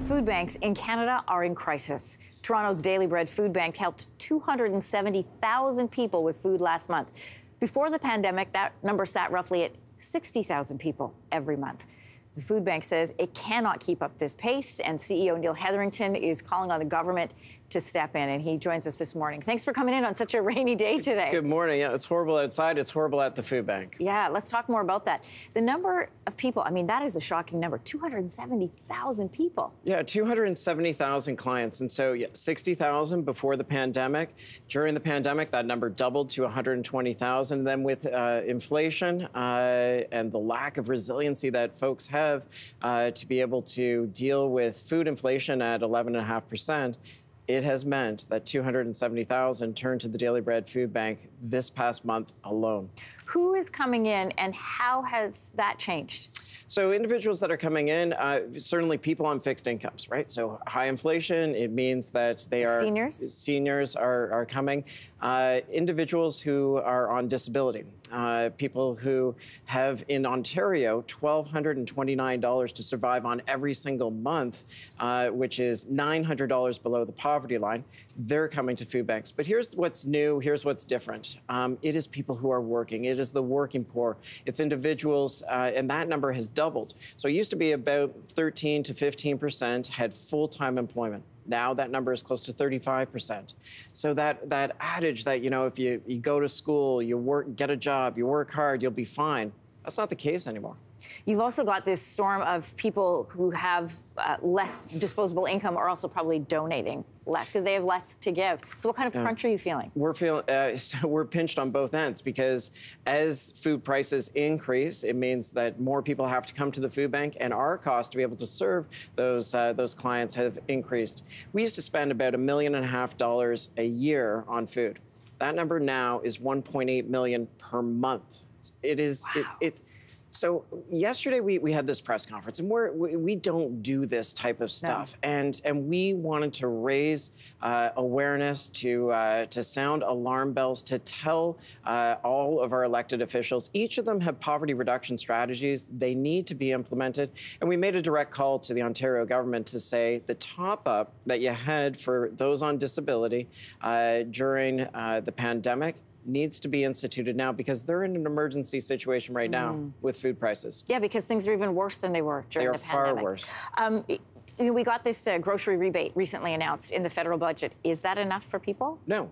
Food banks in Canada are in crisis. Toronto's Daily Bread Food Bank helped 270,000 people with food last month. Before the pandemic, that number sat roughly at 60,000 people every month. The food bank says it cannot keep up this pace, and CEO Neil Hetherington is calling on the government to step in, and he joins us this morning. Thanks for coming in on such a rainy day today. Good morning. Yeah, it's horrible outside. It's horrible at the food bank. Yeah, let's talk more about that. The number of people, I mean, that is a shocking number, 270,000 people. Yeah, 270,000 clients. And so, yeah, 60,000 before the pandemic. During the pandemic, that number doubled to 120,000. Then with inflation and the lack of resiliency that folks have to be able to deal with food inflation at 11.5%, it has meant that 270,000 turned to the Daily Bread Food Bank this past month alone. Who is coming in and how has that changed? So individuals that are coming in, certainly people on fixed incomes, right? So high inflation, it means that they are... Seniors are coming. Individuals who are on disability. People who have, in Ontario, $1,229 to survive on every single month, which is $900 below the poverty line. They're coming to food banks. But here's what's new. Here's what's different. It is people who are working. It is the working poor. It's individuals, and that number has doubled. So it used to be about 13 to 15% had full-time employment. Now that number is close to 35%. So that adage that, you know, if you go to school, you work, get a job, you work hard, you'll be fine. That's not the case anymore. You've also got this storm of people who have less disposable income are also probably donating less because they have less to give. So what kind of crunch are you feeling? We're pinched on both ends because as food prices increase, it means that more people have to come to the food bank, and our cost to be able to serve those clients have increased. We used to spend about $1.5 million a year on food. That number now is $1.8 million per month. It is. Wow. So yesterday we had this press conference, and we don't do this type of stuff, no. and we wanted to raise awareness, to sound alarm bells, to tell all of our elected officials. Each of them have poverty reduction strategies. They need to be implemented, and we made a direct call to the Ontario government to say the top up that you had for those on disability during the pandemic needs to be instituted now because they're in an emergency situation right now with food prices. Yeah, because things are even worse than they were during the pandemic. They are far worse. We got this grocery rebate recently announced in the federal budget. Is that enough for people? No.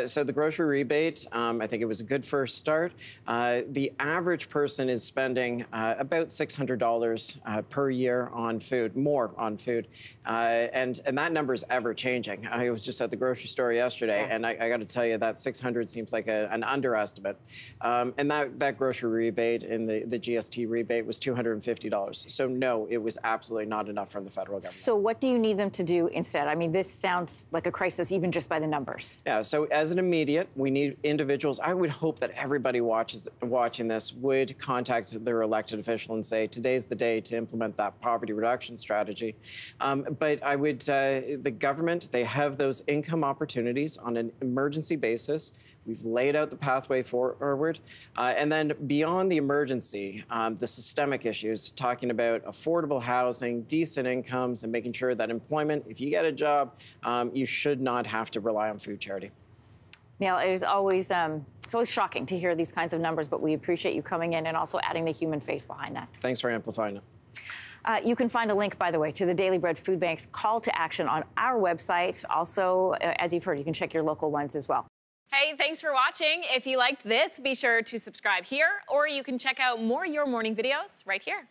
So the grocery rebate, I think it was a good first start. The average person is spending about $600 per year on food, more on food. And that number is ever changing. I was just at the grocery store yesterday, and I got to tell you that 600 seems like an underestimate. And that grocery rebate and the GST rebate was $250. So no, it was absolutely not enough from the federal government. So what do you need them to do instead? I mean, this sounds like a crisis even just by the numbers. Yeah, so as an immediate, we need individuals. I would hope that everybody watching this would contact their elected official and say, today's the day to implement that poverty reduction strategy. But I would, the government, they have those income opportunities on an emergency basis. We've laid out the pathway forward. And then beyond the emergency, the systemic issues, talking about affordable housing, decent incomes, and making sure that employment, if you get a job, you should not have to rely on food charity. Neil, it's always shocking to hear these kinds of numbers, but we appreciate you coming in and also adding the human face behind that. Thanks for amplifying it. You can find a link, by the way, to the Daily Bread Food Bank's call to action on our website. Also, as you've heard, you can check your local ones as well. Hey, thanks for watching. If you liked this, be sure to subscribe here, or you can check out more Your Morning videos right here.